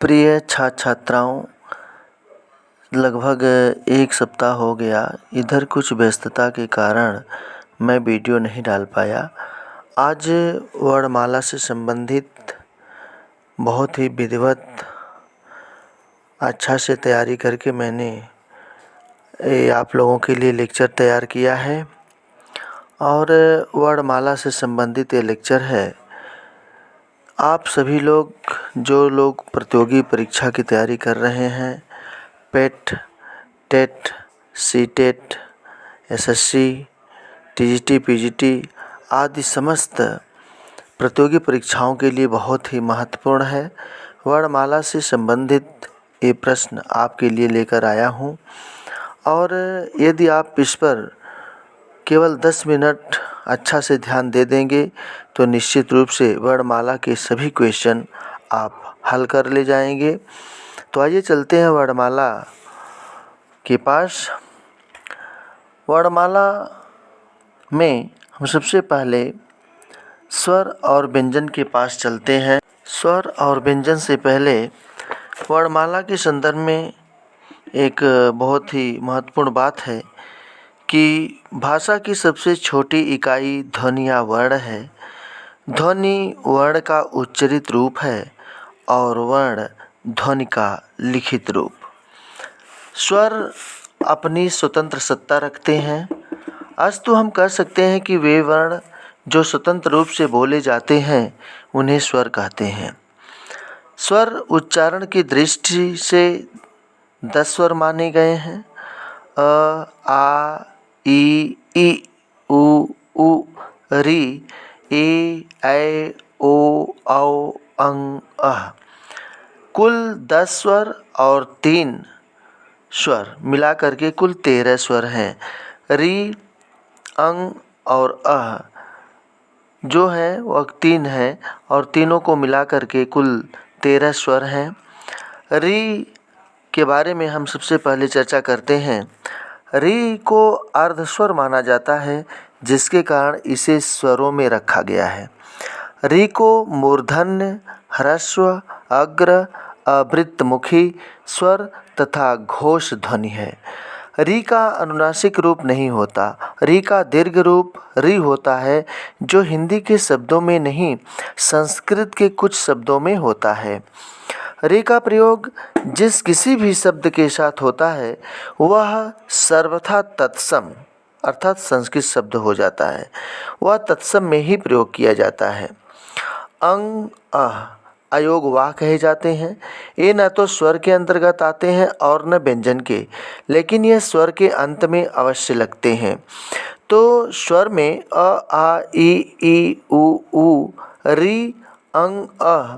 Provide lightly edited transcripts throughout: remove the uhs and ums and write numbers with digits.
प्रिय छात्र छात्राओं, लगभग एक सप्ताह हो गया। इधर कुछ व्यस्तता के कारण मैं वीडियो नहीं डाल पाया। आज वर्णमाला से संबंधित बहुत ही विधिवत अच्छा से तैयारी करके मैंने आप लोगों के लिए लेक्चर तैयार किया है और वर्णमाला से संबंधित ये लेक्चर है। आप सभी लोग जो लोग प्रतियोगी परीक्षा की तैयारी कर रहे हैं, PET, TET, CTET, SSC, TGT, PGT आदि समस्त प्रतियोगी परीक्षाओं के लिए बहुत ही महत्वपूर्ण है। वर्णमाला से संबंधित ये प्रश्न आपके लिए लेकर आया हूँ और यदि आप इस पर केवल 10 मिनट अच्छा से ध्यान दे देंगे तो निश्चित रूप से वर्णमाला के सभी क्वेश्चन आप हल कर ले जाएंगे। तो आइए चलते हैं वर्णमाला के पास। वर्णमाला में हम सबसे पहले स्वर और व्यंजन के पास चलते हैं। स्वर और व्यंजन से पहले वर्णमाला के संदर्भ में एक बहुत ही महत्वपूर्ण बात है कि भाषा की सबसे छोटी इकाई ध्वनि या वर्ण है। ध्वनि वर्ण का उच्चरित रूप है और वर्ण ध्वनि का लिखित रूप। स्वर अपनी स्वतंत्र सत्ता रखते हैं। अस्तु हम कह सकते हैं कि वे वर्ण जो स्वतंत्र रूप से बोले जाते हैं उन्हें स्वर कहते हैं। स्वर उच्चारण की दृष्टि से 10 स्वर माने गए हैं। अ, आ, ई, उ, री, ए, ऐ, ओ, औ, अं, अः। कुल 10 स्वर और 3 स्वर मिलाकर के कुल 13 स्वर हैं। री, अंग और अह जो है वह 3 है और तीनों को मिलाकर के कुल 13 स्वर हैं। री के बारे में हम सबसे पहले चर्चा करते हैं। री को अर्धस्वर माना जाता है, जिसके कारण इसे स्वरों में रखा गया है। री को मूर्धन्य, ह्रस्व, अग्र, आवृत्तमुखी स्वर तथा घोष ध्वनि है। री का अनुनासिक रूप नहीं होता। री का दीर्घ रूप री होता है, जो हिंदी के शब्दों में नहीं संस्कृत के कुछ शब्दों में होता है। री का प्रयोग जिस किसी भी शब्द के साथ होता है वह सर्वथा तत्सम अर्थात संस्कृत शब्द हो जाता है। वह तत्सम में ही प्रयोग किया जाता है। अंग, अह अयोग वाह कहे जाते हैं। ये न तो स्वर के अंतर्गत आते हैं और न व्यंजन के, लेकिन यह स्वर के अंत में अवश्य लगते हैं। तो स्वर में अ, आ, ई, उ, री, अंग, अह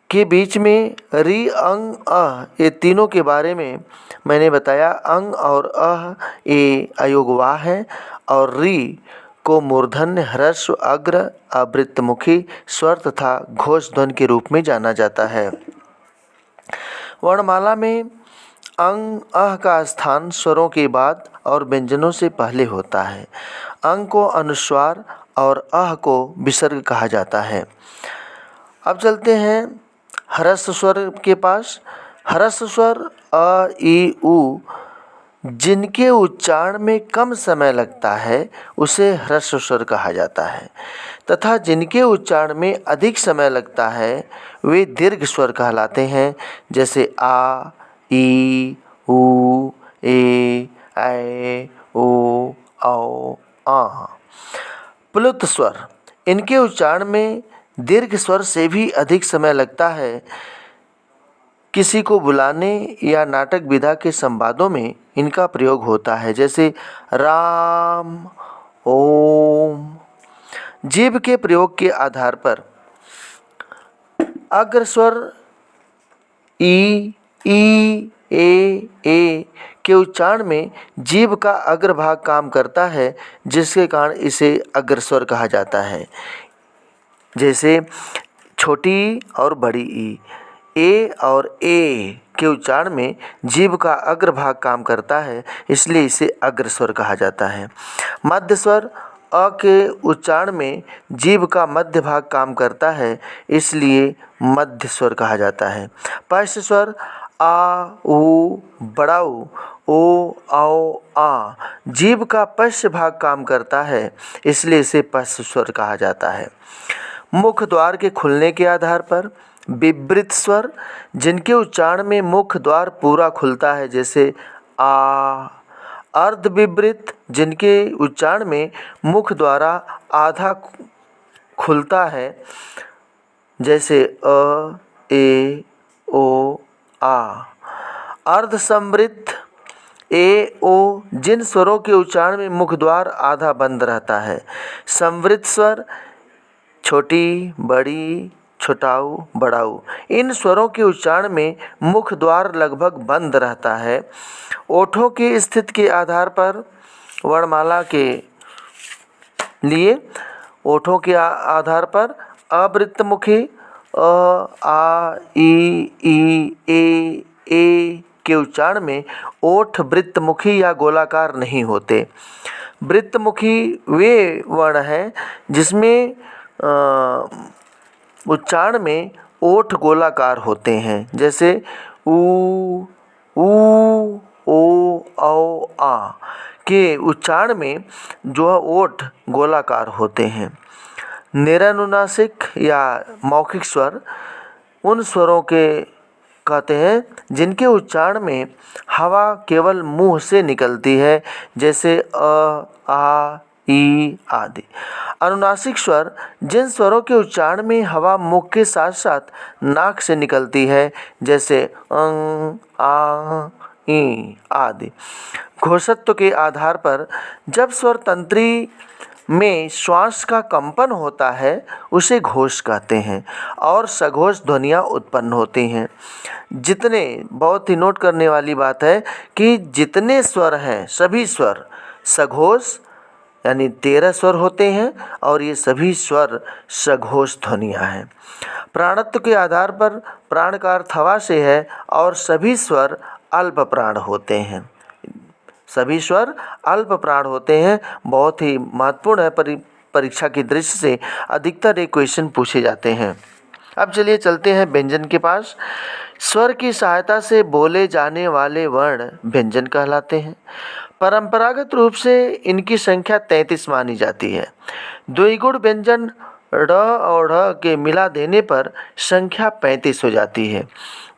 के बीच में री, अंग, अह ये तीनों के बारे में मैंने बताया। अंग और अह ये अयोग वाह है और री को मूर्धन्य, ह्रस्व, अग्र, आवृत्तमुखी स्वर तथा घोष ध्वनि के रूप में जाना जाता है। वर्णमाला में अंग, अह का स्थान स्वरों के बाद और व्यंजनों से पहले होता है। अंग को अनुस्वार और अह को विसर्ग कहा जाता है। अब चलते हैं ह्रस्व स्वर के पास। ह्रस्व स्वर अ, ई, उ जिनके उच्चारण में कम समय लगता है उसे ह्रस्व स्वर कहा जाता है तथा जिनके उच्चारण में अधिक समय लगता है वे दीर्घ स्वर कहलाते हैं, जैसे आ, ई, उ, ए, ऐ, ओ, औ, आह। प्लुत स्वर इनके उच्चारण में दीर्घ स्वर से भी अधिक समय लगता है। किसी को बुलाने या नाटक विधा के संवादों में इनका प्रयोग होता है, जैसे राम, ओम। जीभ के प्रयोग के आधार पर अग्र स्वर ई, ए के उच्चारण में जीभ का अग्रभाग काम करता है, जिसके कारण इसे अग्रस्वर कहा जाता है। जैसे छोटी और बड़ी ई, ए और ए के उच्चारण में जीभ का अग्रभाग काम करता है, इसलिए इसे अग्रस्वर कहा जाता है। मध्य स्वर अ के उच्चारण में जीभ का मध्य भाग काम करता है, इसलिए मध्य स्वर कहा जाता है। पश्च स्वर आ, उ, बड़ा उ, ओ, औ, आ जीभ का पश्च भाग काम करता है, इसलिए इसे पश्च स्वर कहा जाता है। मुख द्वार के खुलने के आधार पर विवृत स्वर, जिनके उच्चारण में मुख द्वार पूरा खुलता है, जैसे आ। अर्ध विवृत, जिनके उच्चारण में मुख द्वारा आधा खुलता है, जैसे अ, ए, ओ, आ। अर्ध संवृत ए, ओ, जिन स्वरों के उच्चारण में मुख द्वार आधा बंद रहता है। संवृत स्वर छोटी, बड़ी, छोटाऊ, बड़ाऊ, इन स्वरों के उच्चारण में मुख द्वार लगभग बंद रहता है। ओठों की स्थिति के आधार पर वर्णमाला के लिए ओठों के आधार पर अवृत्तमुखी अ, आ, ई, ए के उच्चारण में ओठ वृत्तमुखी या गोलाकार नहीं होते। वृत्तमुखी वे वर्ण हैं जिसमें उच्चारण में ओठ गोलाकार होते हैं, जैसे ऊ, ओ, औ, आ के उच्चारण में जो ओठ गोलाकार होते हैं। निरनुनासिक या मौखिक स्वर उन स्वरों के कहते हैं जिनके उच्चारण में हवा केवल मुंह से निकलती है, जैसे अ, आ, ई आदि। अनुनासिक स्वर जिन स्वरों के उच्चारण में हवा मुख के साथ साथ नाक से निकलती है, जैसे अंग, आ, ई आदि। घोषत्व के आधार पर जब स्वर तंत्री में श्वास का कंपन होता है उसे घोष कहते हैं और सघोष ध्वनियाँ उत्पन्न होती हैं। जितने, बहुत ही नोट करने वाली बात है कि जितने स्वर हैं सभी स्वर सघोष यानी 13 स्वर होते हैं और ये सभी स्वर सघोष ध्वनियाँ हैं। प्राणत्व के आधार पर प्राण का अर्थ हवा से है और सभी स्वर अल्प प्राण होते हैं। सभी स्वर अल्प प्राण होते हैं। बहुत ही महत्वपूर्ण है, परीक्षा की दृष्टि से अधिकतर ये क्वेश्चन पूछे जाते हैं। अब चलिए चलते हैं व्यंजन के पास। स्वर की सहायता से बोले जाने वाले वर्ण व्यंजन कहलाते हैं। परंपरागत रूप से इनकी संख्या 33 मानी जाती है। द्विगुण व्यंजन ड़ और ढ़ के मिला देने पर संख्या 35 हो जाती है।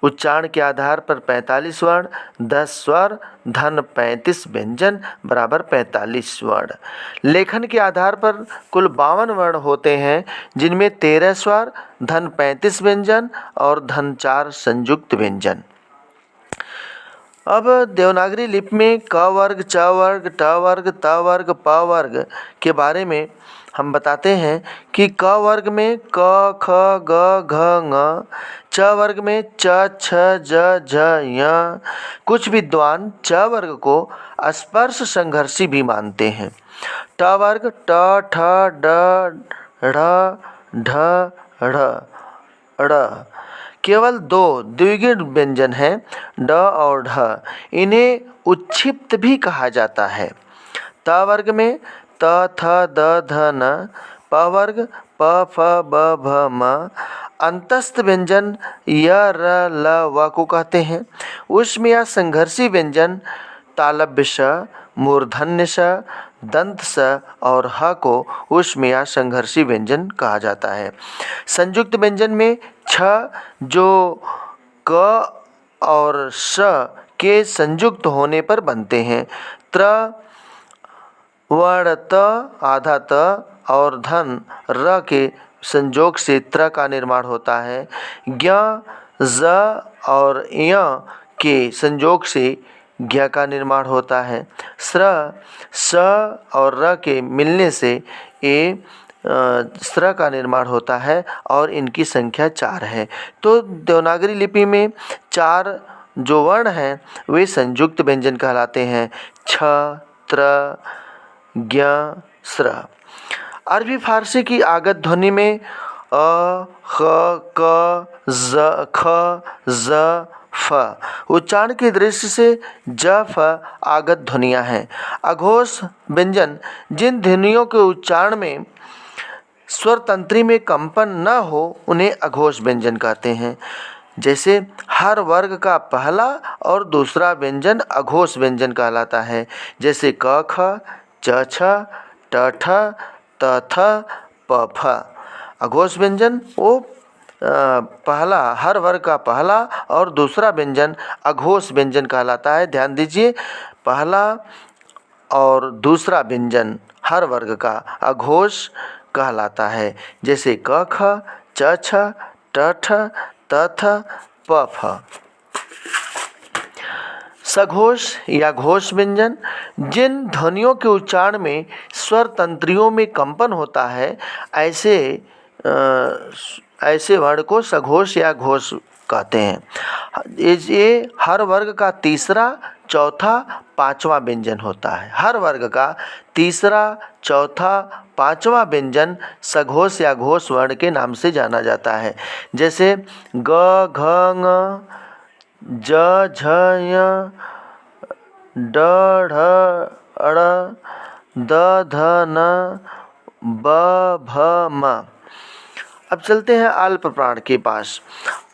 उच्चारण के आधार पर 45 वर्ण, 10 स्वर, धन 35 व्यंजन बराबर 45 वर्ण। लेखन के आधार पर कुल 52 वर्ण होते हैं, जिनमें 13 स्वर, धन 35 व्यंजन और धन 4 संयुक्त व्यंजन। अब देवनागरी लिपि में क वर्ग, च वर्ग, ट वर्ग, त वर्ग, प वर्ग के बारे में हम बताते हैं कि क वर्ग में क, ख, ग, घ, ङ, च वर्ग में च, छ, ज, झ, ञ। कुछ विद्वान च वर्ग को स्पर्श संघर्षी भी मानते हैं। ट वर्ग ट, ठ, ड, ढ़, ढ, ढ़, ड़ केवल 2 द्विगुण व्यंजन हैं, ड और ढ। इन्हें उच्छिप्त भी कहा जाता है। त वर्ग में त, थ, द, ध, न। प वर्ग प, फ, ब, भ, म। अंतस्थ व्यंजन य, र, ल, व को कहते हैं। उष्म या संघर्षी व्यंजन तालव्य श, मूर्धन्य श, दंत स और ह को उष्म या संघर्षी व्यंजन कहा जाता है। संयुक्त व्यंजन में छ जो क और श के संयुक्त होने पर बनते हैं। त्र, वर्ण त, आधा त और धन र के संयोग से त्र का निर्माण होता है। ज्ञ, ज और य के संयोग से ज्ञ का निर्माण होता है। स्र, स और र के मिलने से स्र का निर्माण होता है और इनकी संख्या 4 है। तो देवनागरी लिपि में 4 जो वर्ण हैं वे संयुक्त व्यंजन कहलाते हैं। छ, त्र, ज्ञ, स्र। अरबी फारसी की आगत ध्वनि में अ, ख, क, ज, ख, ज, फ। उच्चारण की दृष्टि से ज फ आगत ध्वनियाँ हैं। अघोष व्यंजन जिन ध्वनियों के उच्चारण में स्वर तंत्री में कंपन न हो उन्हें अघोष व्यंजन कहते हैं। जैसे हर वर्ग का पहला और दूसरा व्यंजन अघोष व्यंजन कहलाता है। जैसे क ख च छ ट ठ त थ प फ। अघोष व्यंजन वो पहला, हर वर्ग का पहला और दूसरा व्यंजन अघोष व्यंजन कहलाता है। ध्यान दीजिए, पहला और दूसरा व्यंजन हर वर्ग का अघोष कहलाता है। जैसे क ख च छ ट ठ त थ प फ। सघोष या घोष व्यंजन जिन ध्वनियों के उच्चारण में स्वर तंत्रियों में कंपन होता है, ऐसे वर्ण को सघोष या घोष कहते हैं। ये हर वर्ग का तीसरा, चौथा, पांचवा व्यंजन होता है। हर वर्ग का तीसरा, चौथा, पांचवा व्यंजन सघोष या घोष वर्ण के नाम से जाना जाता है। जैसे ग घ ङ, ज झ ञ, ड ढ ड़, द ध न, ब भ म। अब चलते हैं अल्प प्राण के पास।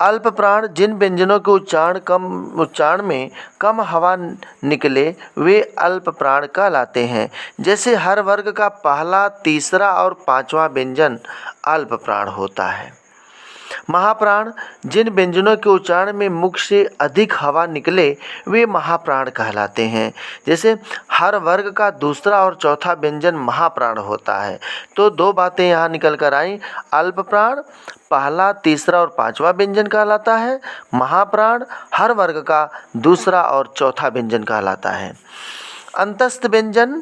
अल्प प्राण जिन व्यंजनों के उच्चारण में कम हवा निकले वे अल्प प्राण कहलाते हैं। जैसे हर वर्ग का पहला, तीसरा और पांचवा व्यंजन अल्प प्राण होता है। महाप्राण जिन व्यंजनों के उच्चारण में मुख से अधिक हवा निकले वे महाप्राण कहलाते हैं। जैसे हर वर्ग का दूसरा और चौथा व्यंजन महाप्राण होता है। तो दो बातें यहाँ निकल कर आई। अल्प प्राण पहला, तीसरा और पांचवा व्यंजन कहलाता है। महाप्राण हर वर्ग का दूसरा और चौथा व्यंजन कहलाता है। अंतस्थ व्यंजन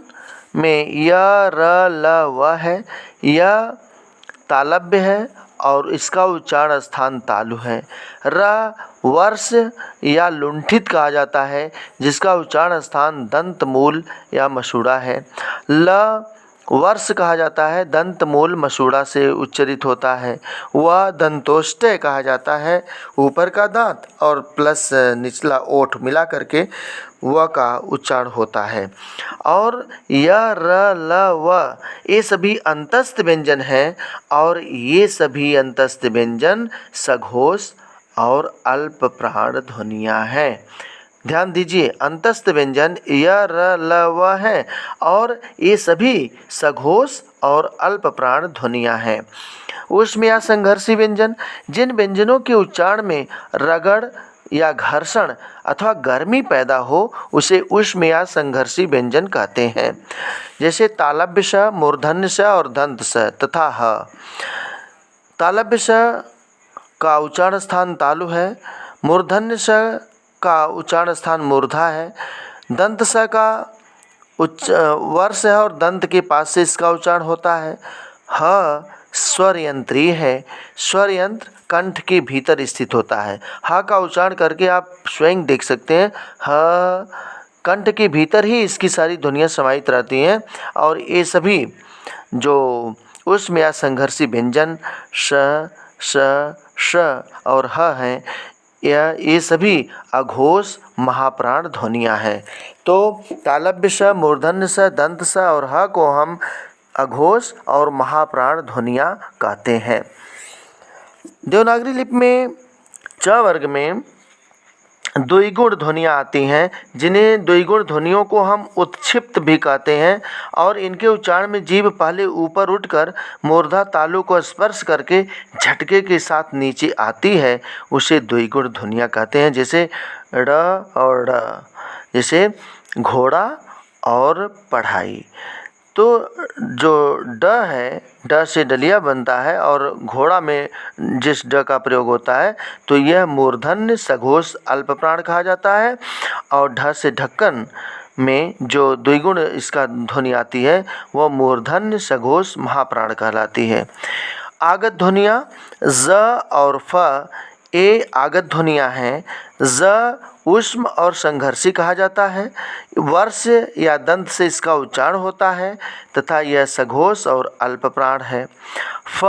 में य, र, ल, व है। यह तालव्य है और इसका उच्चारण स्थान तालु है। र वर्ष या लुंठित कहा जाता है जिसका उच्चारण स्थान दंत मूल या मसूड़ा है। ल वर्ष कहा जाता है, दंत मूल मसूड़ा से उच्चरित होता है। व दंतोष्टय कहा जाता है, ऊपर का दांत और प्लस निचला ओठ मिला करके व का उच्चारण होता है। और य, र, ल, व ये सभी अंतस्थ व्यंजन हैं और ये सभी अंतस्थ व्यंजन सघोष और अल्प प्राण ध्वनियाँ हैं। ध्यान दीजिए, अंतस्थ व्यंजन य, र, ल, व हैं और ये सभी सघोष और अल्प प्राण ध्वनियाँ हैं। ऊष्म या संघर्षी व्यंजन जिन व्यंजनों के उच्चारण में रगड़ या घर्षण अथवा गर्मी पैदा हो उसे ऊष्म या संघर्षी व्यंजन कहते हैं। जैसे तालव्य श, मूर्धन्य श और दंत स तथा ह। तालव्य श का उच्चारण स्थान तालु है। मूर्धन्य श का उच्चारण स्थान मूर्धा है। दंत स का वर्ष है और दंत के पास से इसका उच्चारण होता है। ह स्वर यंत्री है। स्वर यंत्र कंठ के भीतर स्थित होता है। ह का उच्चारण करके आप स्वयं देख सकते हैं। ह कंठ के भीतर ही इसकी सारी ध्वनियाँ समाहित रहती हैं और ये सभी जो ऊष्म या संघर्षी व्यंजन श, श, श और ह हैं, ये सभी अघोष महाप्राण ध्वनियाँ हैं। तो तालव्य श, मूर्धन्य स, दंत स और ह को हम अघोष और महाप्राण ध्वनियाँ कहते हैं। देवनागरी लिपि में च वर्ग में द्विगुण ध्वनियाँ आती हैं जिन्हें द्विगुण ध्वनियों को हम उत्क्षिप्त भी कहते हैं और इनके उच्चारण में जीभ पहले ऊपर उठकर मूर्धा तालु को स्पर्श करके झटके के साथ नीचे आती है, उसे द्विगुण ध्वनियाँ कहते हैं। जैसे ड़ और ड़, जैसे घोड़ा और पढ़ाई। तो जो ड है, ड से डलिया बनता है और घोड़ा में जिस ड का प्रयोग होता है तो यह मूर्धन्य सघोष अल्प प्राण कहा जाता है। और ढ से ढक्कन में जो द्विगुण इसका ध्वनि आती है वह मूर्धन्य सघोष महाप्राण कहलाती है। आगत ध्वनियाँ ज और फ ये आगत ध्वनियाँ हैं। ज ऊष्म और संघर्षी कहा जाता है। वर्ष या दंत से इसका उच्चारण होता है तथा यह सघोष और अल्प प्राण है। फ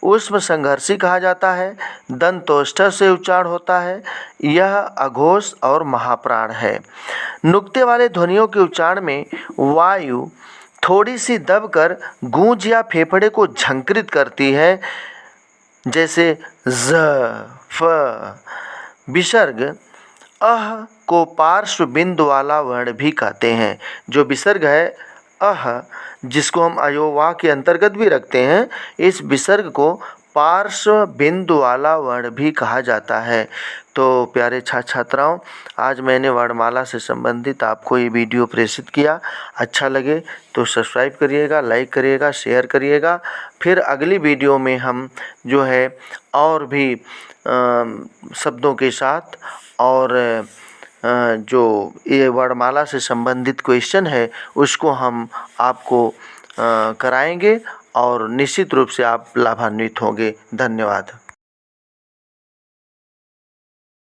ऊष्म संघर्षी कहा जाता है। दंतोष्ठ से उच्चारण होता है। यह अघोष और महाप्राण है। नुक्ते वाले ध्वनियों के उच्चारण में वायु थोड़ी सी दबकर गूंज या फेफड़े को झंकृत करती है, जैसे ज, फ। विसर्ग अह को पार्श्व बिंदु वाला वर्ण भी कहते हैं। जो विसर्ग है अह, जिसको हम अयोवा के अंतर्गत भी रखते हैं, इस विसर्ग को पार्श्व बिंदु वाला वर्ण भी कहा जाता है। तो प्यारे छात्र छात्राओं, आज मैंने वर्णमाला से संबंधित आपको ये वीडियो प्रेषित किया। अच्छा लगे तो सब्सक्राइब करिएगा, लाइक करिएगा, शेयर करिएगा। फिर अगली वीडियो में हम जो है और भी शब्दों के साथ और जो ये वर्णमाला से संबंधित क्वेश्चन है उसको हम आपको कराएंगे और निश्चित रूप से आप लाभान्वित होंगे। धन्यवाद।